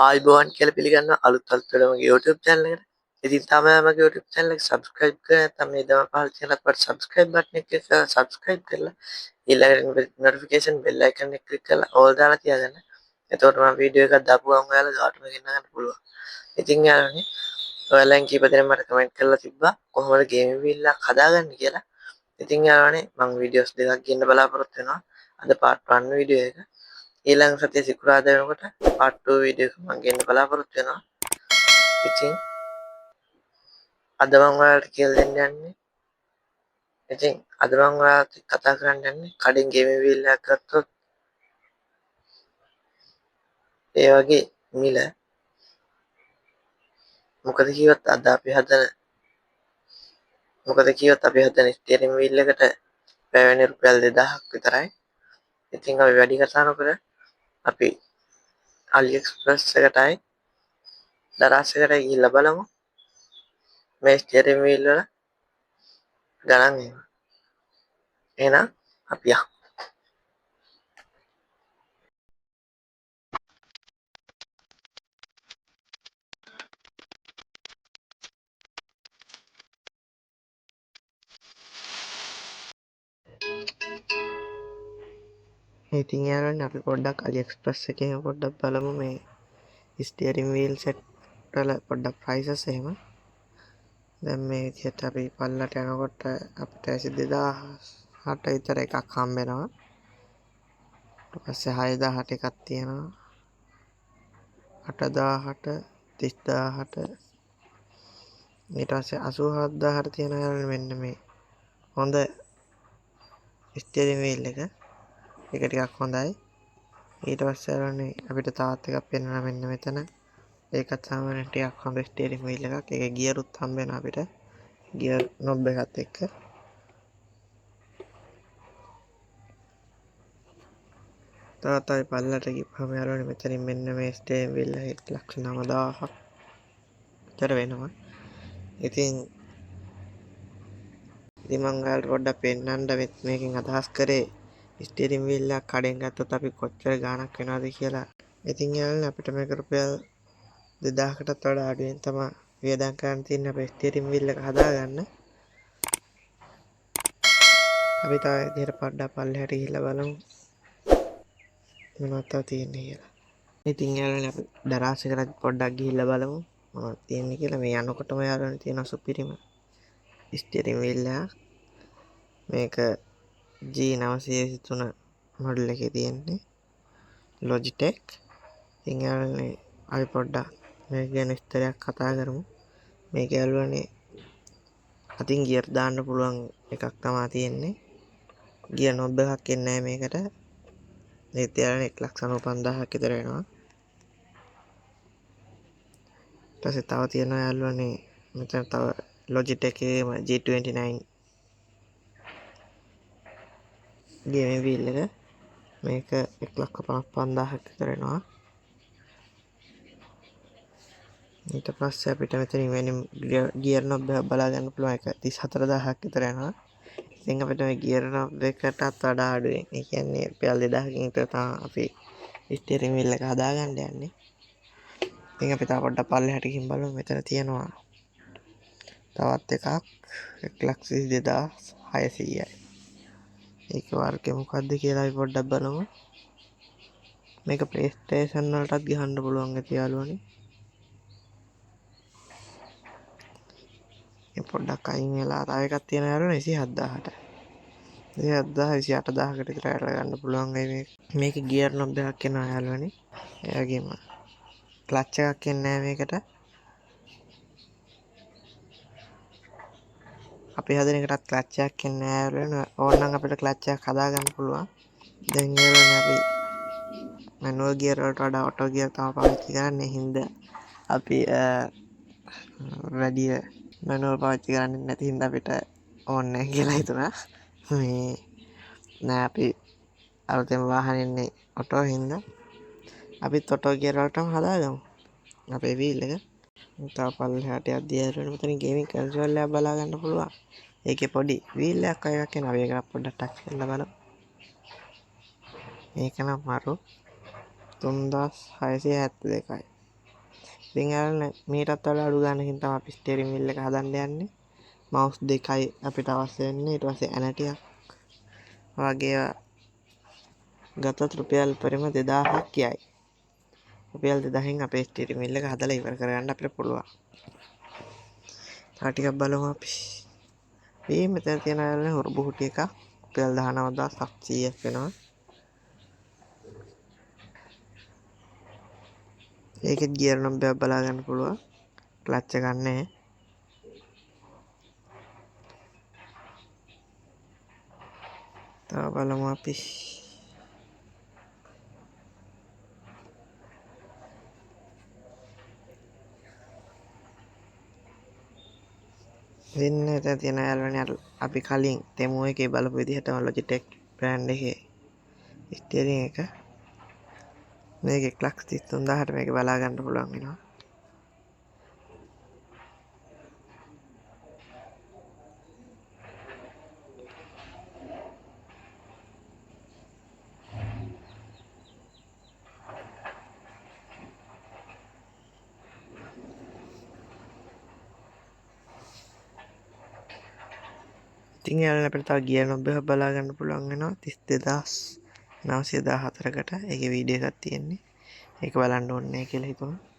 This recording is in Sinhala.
ආයිබෝවන් කියලා පිළිගන්න අලුත් මගේ YouTube channel එකට. ඉතින් තමයි මගේ YouTube channel එක subscribe කරලා නැත්නම් මේ දම පහල තියෙන අපට subscribe button එක click කරලා subscribe කරලා ඊළඟට notification bell icon එක click කරලා all දාලා තියාගන්න. එතකොට මම වීඩියෝ එකක් දාපුවම ඔයාලා ගාටම ගෙන්න ගන්න පුළුවන්. ඉතින් යාළුවනේ ඔයාලෙන් කීප දෙනෙක් මට කමෙන්ට් කරලා තිබ්බා කොහොමද ගේම් වීල් එකක් හදාගන්නේ කියලා. ඉතින් යාළුවනේ මම වීඩියෝස් දෙකක් ගෙන්න බලාපොරොත්තු වෙනවා. අද part 1 වීඩියෝ එක ඊළඟ සතියේ සිකුරාදා වෙනකොට part 2 වීඩියෝ එක මම ගෙන්න බලාපොරොත්තු වෙනවා. ඉතින් අද මම ඔයාලට කියලා දෙන්න යන්නේ අද මම ඔයාලට කතා කරන්න යන්නේ කඩින් ගේම් වීල් එකක් ගත්තොත් ඒ වගේ මිල මොකද කිව්වොත් අපි හදන ස්ටියරින් වීල් එකට පැය රුපියල් 2000ක් විතරයි. ඉතින් අපි වැඩි කතා නොකර අපි AliExpress එකටයි දරාස් එකට ගිහිල්ලා බලමු මේ ස්ටියරින් වීල් වල ගණන් එහෙම. එහෙනම් අපි යමු. ඉතින් යාළුවනේ අපි පොඩ්ඩක් AliExpress එකේ පොඩ්ඩක් බලමු මේ ස්ටියරින් වීල් සෙට් වල පොඩ්ඩක් ප්‍රයිසස් එහෙම. දැන් මේ විදිහට අපි පල්ලට යනකොට අපිට 2008 විතර එකක් හම්බ වෙනවා. ඊට පස්සේ 6000ට එකක් තියෙනවා. 8000ට 30000ට ඊට පස්සේ 87000ට තියෙනවා මෙන්න මේ හොඳ ස්ටියරින් වීල් එක. ඒක ටිකක් හොඳයි. ඊට පස්සේ අරන්නේ අපිට තවත් එකක් පෙන්වනවා මෙන්න මෙතන. ඒකත් සාමාන්‍යයෙන් ටිකක් හොඳ ස්ටියරින් වීල් එකක්. ඒකේ ගියරුත් හම්බ වෙනවා අපිට. ගියර් නොබ් එකත් එක්ක. තවත් අපි පල්ලට ගිහම යාළුවනේ මෙතනින් මෙන්න මේ ස්ටියරින් වීල් එක 1,90,000ක් විතර වෙනවා. ඉතින් මම ඔයාලට පොඩ්ඩක් පෙන්නන්න මේකෙන් අදහස් කරේ ස්ටියරින් වීල් එකක් කඩෙන් ගත්තොත් අපි කොච්චර ගාණක් වෙනවද කියලා. ඉතින් යාළුවනේ අපිට මේක රුපියල් 2000කටත් වඩා අඩුවෙන් තමයි වියදම් කරන්න තියෙන්නේ අපේ ස්ටියරින් වීල් එක හදාගන්න. අපි තව විදිහට පොඩ්ඩක් පල්ලෙහාට ගිහිල්ලා බලමු මොනවද තව තියෙන්නේ කියලා. ඉතින් යාළුවනේ අපි දරාස් එකට පොඩ්ඩක් ගිහිල්ලා බලමු මොනවද තියෙන්නේ කියලා. මේ යනකොටම යාළුවනේ තියෙන සුපිරිම ස්ටියරින් වීල් එක. මේක G923 මොඩල් එකේ තියෙන්නේ Logitech. ඉතින් යාළුවනේ අපි පොඩ්ඩක් මේක ගැන විස්තරයක් කතා කරමු. මේක යාළුවනේ අතින් ගියර් දාන්න පුළුවන් එකක් තමයි තියෙන්නේ. ගියර් නොබ් එකක් එන්නේ නැහැ මේකට. මේක යාළුවනේ 1,95,000ක් විතර වෙනවා. ඊට පස්සේ තව තියෙනවා යාළුවනේ මෙතන තව Logitech එකේම G29 ගේමින් වීල් එක. මේක 1,55,000ක් විතර වෙනවා. ඊට පස්සේ අපිට මෙතනින් වෙන ගියර් නොබ් එක බලා ගන්න පුළුවන් එක 34,000ක් විතර යනවා. ඉතින් අපිට මේ ගියර් නොබ් එකටත් වඩා අඩුවෙන් ඒ කියන්නේ රුපියල් 2,000කින් විතර තමයි අපි ස්ටියරින් වීල් එක හදාගන්න යන්නේ. ඉතින් අපි තව පොඩ්ඩක් පල්ලෙහාට ගිහින් බලමු. මෙතන තියෙනවා තවත් එකක් 1,22,600යි. ඒක වර්ගය මොකද්ද කියලා අපි පොඩ්ඩක් බලමු. මේක PlayStation වලටත් ගහන්න පුළුවන් ඇති යාළුවනේ. මේ පොඩ්ඩක් අයින් වෙලා තව එකක් තියෙනවා යාළුවනේ 27000ට. 27000 28000කට විතර අරගෙන ගන්න පුළුවන් මේක ගියර් නොබ් එකක් එනවා යාළුවනේ. ඒ වගේම ක්ලච් එකක් එන්නේ නැහැ මේකට. අපි හදන එකටත් ක්ලච් එකක් එන්නේ නැහැ යාළුවනේ. ඕනනම් අපිට ක්ලච් එකක් හදාගන්න පුළුවන්. දැන් යාළුවනේ අපි මැනුවල් ගියර් වලට වඩා ඔටෝ ගියර් තමයි පාවිච්චි කරන්නේ. හින්දා අපි වැඩි මැනුවල් පාවිච්චි කරන්නේ නැති හින්දා අපිට ඕනේ නැහැ කියලා හිතුණා. මේ නෑ අපි අලුතෙන් වාහනේ ඉන්නේ ඔටෝ හින්දා අපිත් ඔටෝ ගියර් වලටම හදාගමු අපේ වීල් එක. තව පල්ලෙහාට යද්දී යාළුවනේ මෙතන ගේමින් කන්සෝල් එකක් බලා ගන්න පුළුවන්. ඒකේ පොඩි වීල් එකක් වගේ එනවා. අපි ඒක පොඩ්ඩක් ටච් කරලා බලමු. මේක නම් මරු 3672යි. ඉතින් යාළුවනේ මීටත් වඩා අඩු ගානකින් තමයි අපි ස්ටියරින් වීල් එක හදන්න යන්නේ. මවුස් දෙකයි අපිට අවශ්‍ය වෙන්නේ. ඊට පස්සේ ඇනටියක් වගේ ගතත් රුපියල් පරිම 2000ක් කියයි. රුපියල් 2000න් අපේ ස්ටියරින් වීල් එක හදලා ඉවර කරගන්න අපිට පුළුවන්. තව ටිකක් බලමු අපි. මේ මෙතන තියෙන යාළුවනේ හොරබු හුටි එකක් රුපියල් 19700ක් වෙනවා. ඒකෙත් ගියර් නම්බරයක් බලා ගන්න පුළුවන්. ක්ලච් එකක් නැහැ. තව බලමු අපි. වෙන එතන තියෙන යාළුවනේ අපි කලින් තෙමු එකේ බලපු විදිහටම Logitech brand එකේ ස්ටියරින් එක. මේකේ ක්ලච් 33000ට මේක බලා ගන්න පුළුවන් වෙනවා. ඉතින් යාළුවනේ අපිට තව ගියර් නොබ් එකක් බලා ගන්න පුළුවන් වෙනවා 32914කට. ඒකේ වීඩියෝ එකක් තියෙන්නේ. ඒක බලන්න ඕනේ නැහැ කියලා හිතුණා.